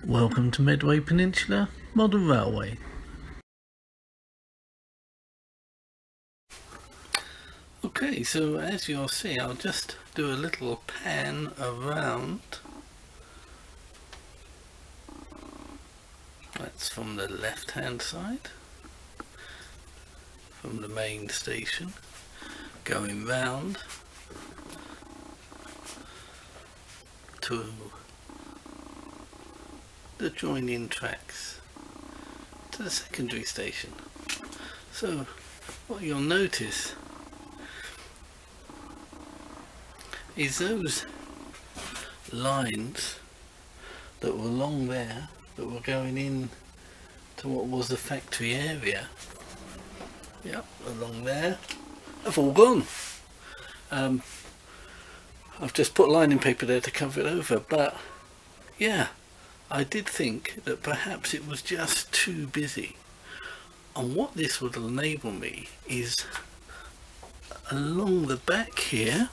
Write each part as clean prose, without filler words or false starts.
Welcome to Medway Peninsula Model Railway. Okay, so as you'll see, I'll just do a little pan around. That's from the left hand side, from the main station, going round to the join-in tracks to the secondary station. So what you'll notice is those lines that were along there that were going in to what was the factory area, yep, along there, have all gone. I've just put lining paper there to cover it over, but yeah, I did think that perhaps it was just too busy, and what this would enable me is along the back here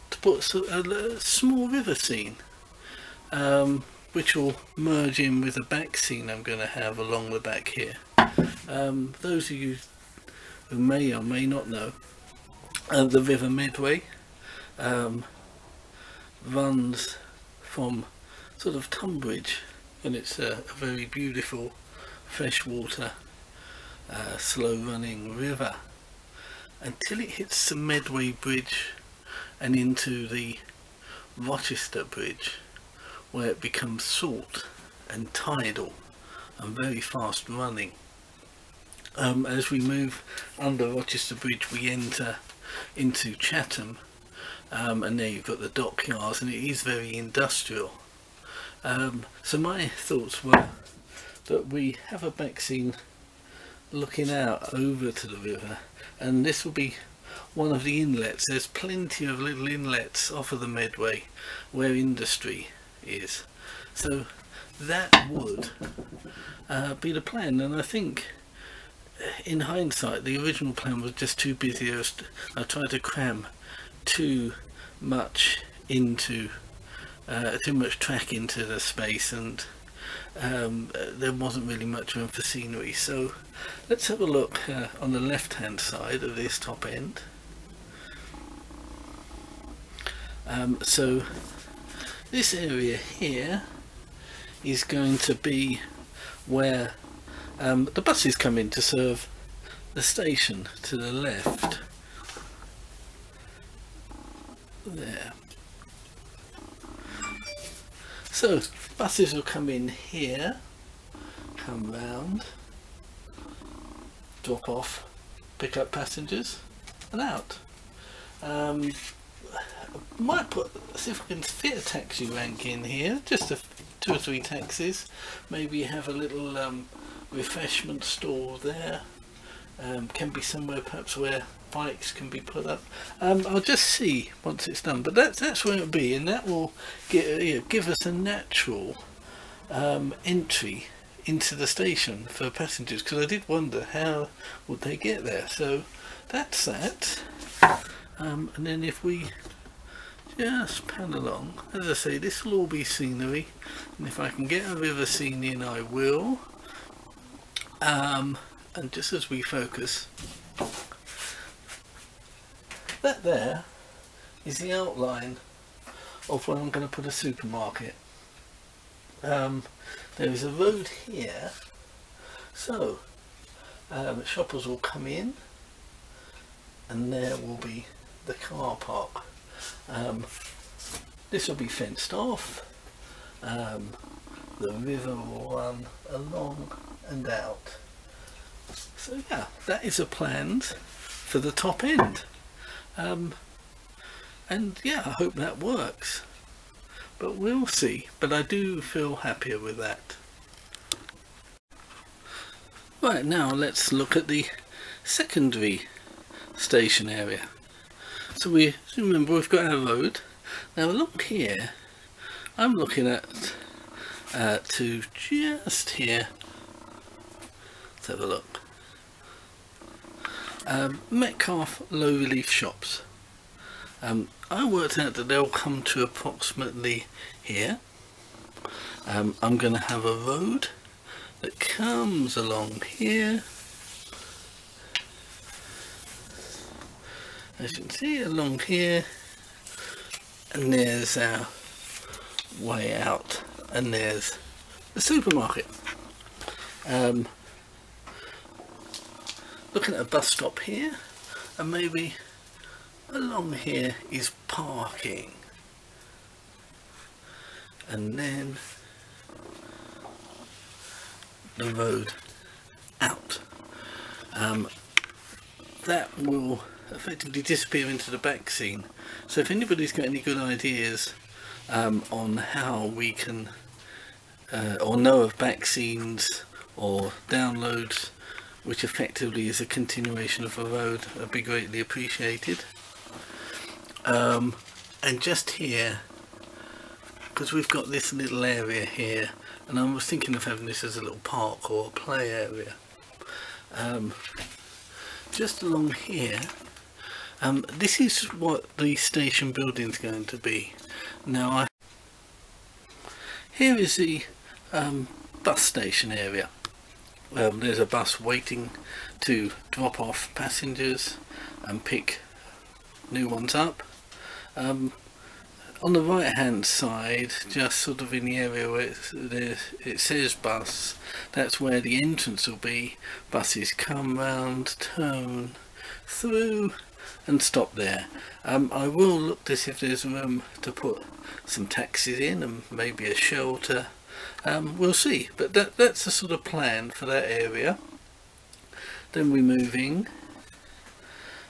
to put a small river scene, which will merge in with the back scene I'm going to have along the back here. Those of you who may or may not know, the River Medway runs from sort of Tunbridge, and it's a very beautiful freshwater slow running river until it hits the Medway Bridge and into the Rochester Bridge, where it becomes salt and tidal and very fast running. As we move under Rochester Bridge, we enter into Chatham, and there you've got the dockyards, and it is very industrial. So my thoughts were that we have a back scene looking out over to the river, and this will be one of the inlets. There's plenty of little inlets off of the Medway where industry is, so that would be the plan. And I think in hindsight the original plan was just too busy. I tried to cram too much into too much track into the space, and there wasn't really much room for scenery. So let's have a look on the left hand side of this top end. So this area here is going to be where the buses come in to serve the station to the left there. So buses will come in here, come round, drop off, pick up passengers and out. Might see if we can fit a taxi rank in here, just 2 or 3 taxis. Maybe have a little refreshment stall there. Can be somewhere perhaps where bikes can be put up. I'll just see once it's done, but that's where it'll be, and that will give us a natural entry into the station for passengers, because I did wonder how would they get there. So that's that. And then if we just pan along, as I say, this will all be scenery, and if I can get a river scene in, I will. And just as we focus, that there is the outline of where I'm going to put a supermarket. There is a road here, so shoppers will come in, and there will be the car park. This will be fenced off. The river will run along and out. So yeah, that is a plan for the top end. And yeah, I hope that works, but we'll see. But I do feel happier with that. Right, now let's look at the secondary station area. So remember, we've got our road. Now look here, I'm looking at to just here. Let's have a look. Metcalfe low relief shops. I worked out that they'll come to approximately here. I'm going to have a road that comes along here, as you can see, along here, and there's our way out, and there's the supermarket. Looking at a bus stop here, and maybe along here is parking, and then the road out. That will effectively disappear into the back scene. So if anybody's got any good ideas on how we can or know of back scenes or downloads which effectively is a continuation of a road, would be greatly appreciated. And just here, because we've got this little area here, and I was thinking of having this as a little park or a play area, just along here. This is what the station building is going to be. Now here is the bus station area. There's a bus waiting to drop off passengers and pick new ones up. On the right hand side, just sort of in the area where it says bus, that's where the entrance will be. Buses come round, turn through and stop there. I will look to see if there's room to put some taxis in and maybe a shelter. We'll see, but that's the sort of plan for that area. Then we're moving.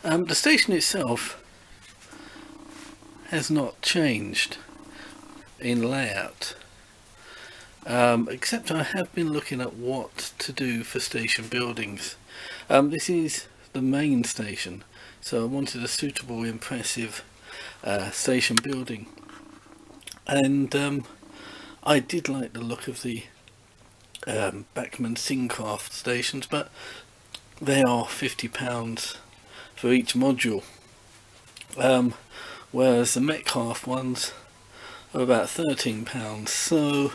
The station itself has not changed in layout, except I have been looking at what to do for station buildings. This is the main station, so I wanted a suitable, impressive station building, and I did like the look of the Bachmann Sincraft stations, but they are £50 for each module, whereas the Metcalfe ones are about £13. So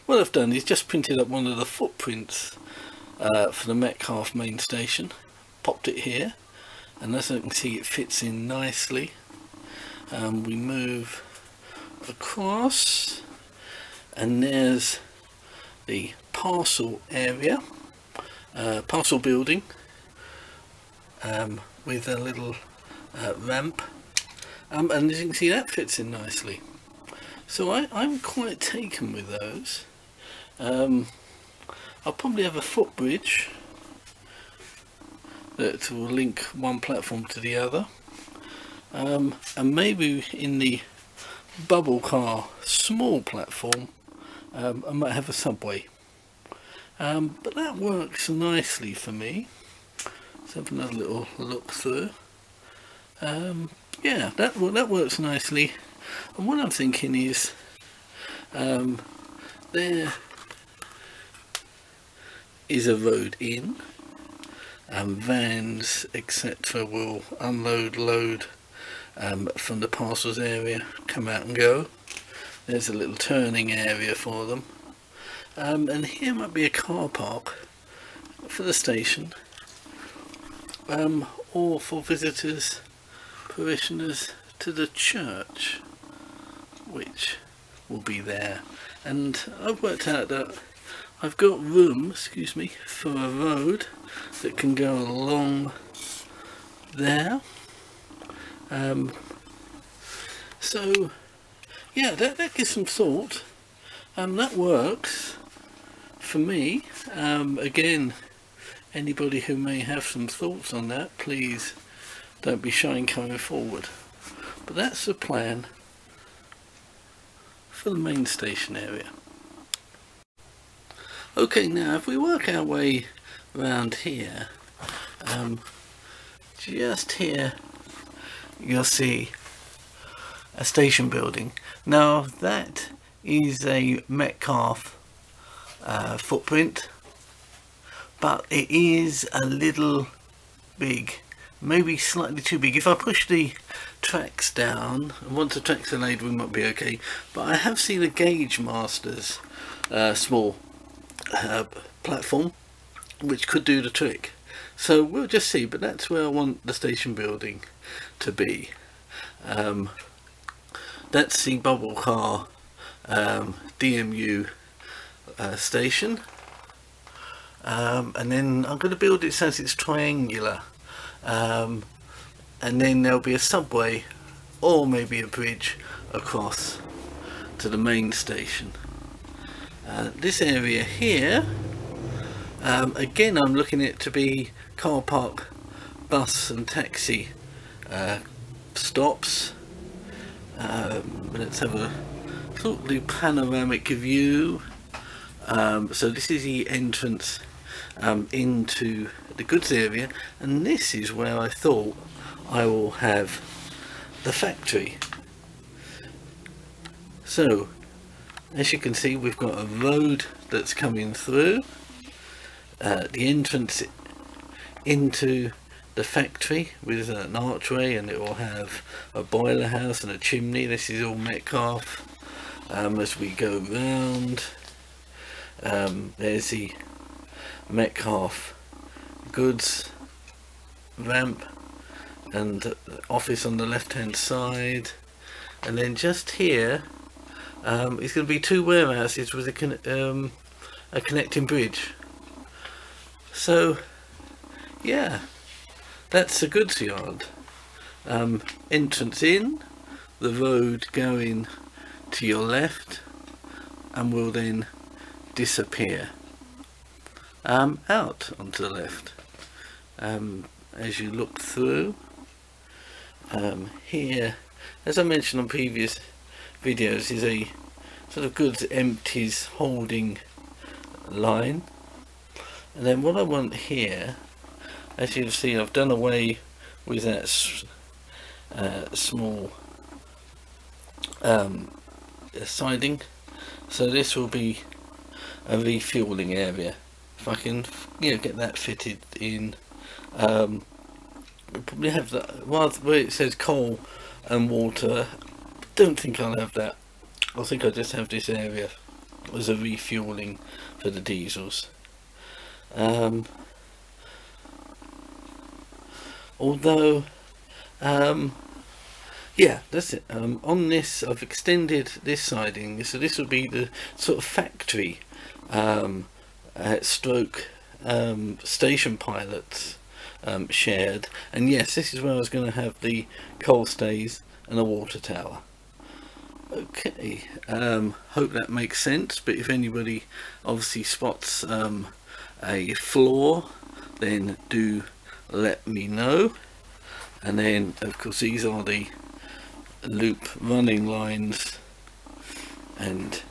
what I've done is just printed up one of the footprints for the Metcalfe main station, popped it here, and as you can see it fits in nicely. We move across, and there's the parcel area, parcel building, with a little ramp, and as you can see that fits in nicely. So I'm quite taken with those. I'll probably have a footbridge that will link one platform to the other, and maybe in the bubble car small platform I might have a subway, but that works nicely for me. Let's have another little look through. Yeah, that works nicely. And what I'm thinking is there is a road in, and vans etc will unload, load from the parcels area, come out and go. There's a little turning area for them, and here might be a car park for the station, or for visitors, parishioners to the church, which will be there. And I've worked out that I've got room, excuse me, for a road that can go along there. So yeah, that gives some thought. That works for me. Again, anybody who may have some thoughts on that, please don't be shy in coming forward. But that's the plan for the main station area. Okay, now if we work our way around here, just here you'll see a station building. Now that is a Metcalfe footprint, but it is a little big maybe slightly too big. If I push the tracks down, and once the tracks are laid, we might be okay. But I have seen a Gauge Masters small platform which could do the trick. So we'll just see, but that's where I want the station building to be. That's the bubble car DMU station, and then I'm going to build it so it's triangular, and then there'll be a subway or maybe a bridge across to the main station. This area here, again I'm looking at it to be car park, bus and taxi stops. Let's have a sort of panoramic view. So this is the entrance into the goods area, and this is where I thought I will have the factory. So as you can see, we've got a road that's coming through. The entrance into the factory with an archway, and it will have a boiler house and a chimney. This is all Metcalfe. As we go round, there's the Metcalfe goods ramp and office on the left hand side, and then just here it's going to be two warehouses with a connecting bridge. So yeah, that's a goods yard. Entrance in, the road going to your left, and will then disappear out onto the left. As you look through, here, as I mentioned on previous videos, is a sort of goods empties holding line. And then what I want here, as you can see, I've done away with that small siding, so this will be a refueling area. If I can, get that fitted in, we'll probably have that where it says coal and water. Don't think I'll have that. I think I'll just have this area as a refueling for the diesels. Although yeah, that's it. On this, I've extended this siding, so this will be the sort of factory stroke station pilots shared. And yes, this is where I was going to have the coal stays and a water tower. Okay, hope that makes sense. But if anybody obviously spots a flaw, then do let me know. And then of course these are the loop running lines, and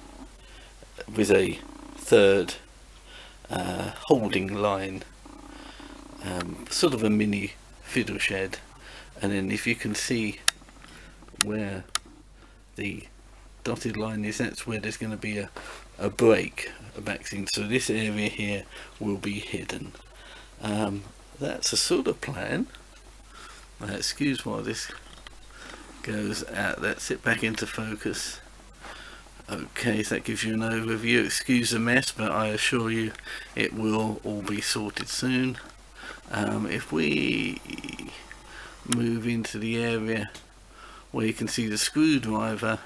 with a third holding line, sort of a mini fiddle shed. And then if you can see where the dotted line is, that's where there's going to be a break, a back thing. So this area here will be hidden. That's a sort of plan. Excuse while this goes out. That's it, back into focus. Okay, so that gives you an overview. Excuse the mess, but I assure you it will all be sorted soon. If we move into the area where you can see the screwdriver,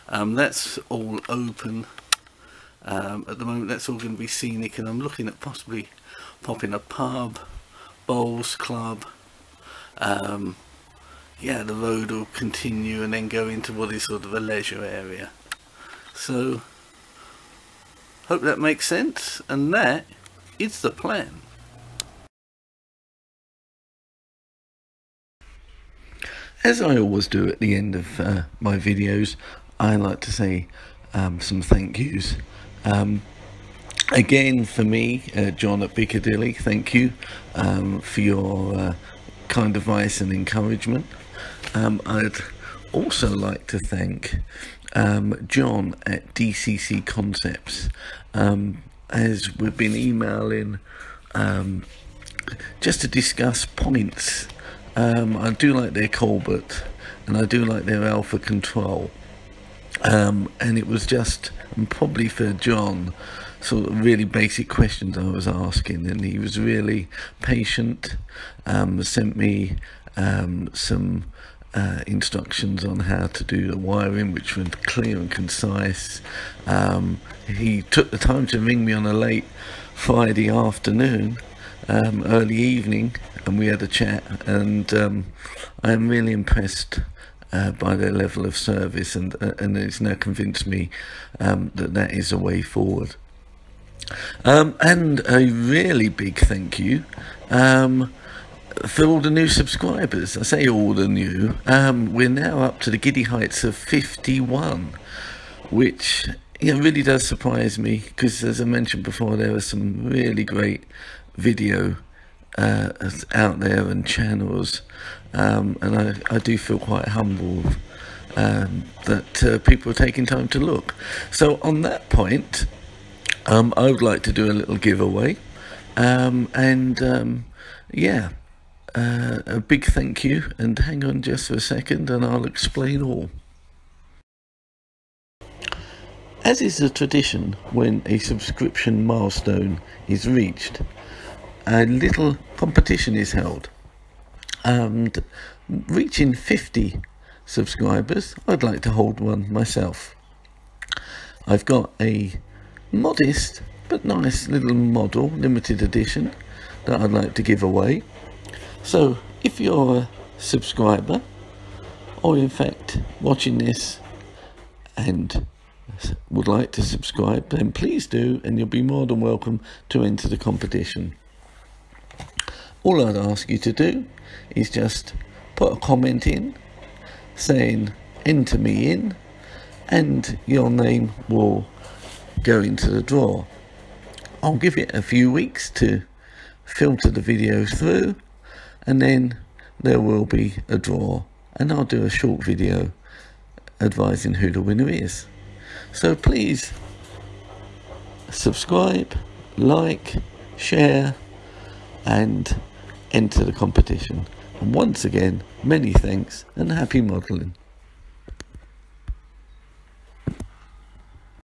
that's all open at the moment. That's all going to be scenic, and I'm looking at possibly popping a pub, bowls club. Yeah, the road will continue and then go into what is sort of a leisure area. So hope that makes sense, and that is the plan. As I always do at the end of my videos, I like to say some thank yous. Again, for me, John at Piccadilly, thank you for your kind advice and encouragement. I'd also like to thank John at DCC Concepts, as we've been emailing just to discuss points I do like their Colbert, and I do like their Alpha Control. And it was just, and probably for John, sort of really basic questions I was asking, and he was really patient, sent me some instructions on how to do the wiring, which were clear and concise. He took the time to ring me on a late Friday afternoon, early evening, and we had a chat, and I am really impressed by their level of service, and it's now convinced me that is a way forward. And a really big thank you for all the new subscribers. I say all the new. We're now up to the giddy heights of 51, which really does surprise me, because as I mentioned before, there are some really great video out there and channels, and I do feel quite humbled that people are taking time to look. So on that point, I would like to do a little giveaway, yeah, a big thank you, and hang on just for a second and I'll explain all. As is the tradition when a subscription milestone is reached, a little competition is held, and reaching 50 subscribers, I'd like to hold one myself. I've got a modest but nice little model, limited edition, that I'd like to give away. So if you're a subscriber, or in fact watching this and would like to subscribe, then please do, and you'll be more than welcome to enter the competition. All I'd ask you to do is just put a comment in saying enter me in, and your name will go into the draw. I'll give it a few weeks to filter the videos through, and then there will be a draw, and I'll do a short video advising who the winner is. So please subscribe, like, share, and enter the competition. And once again, many thanks and happy modelling.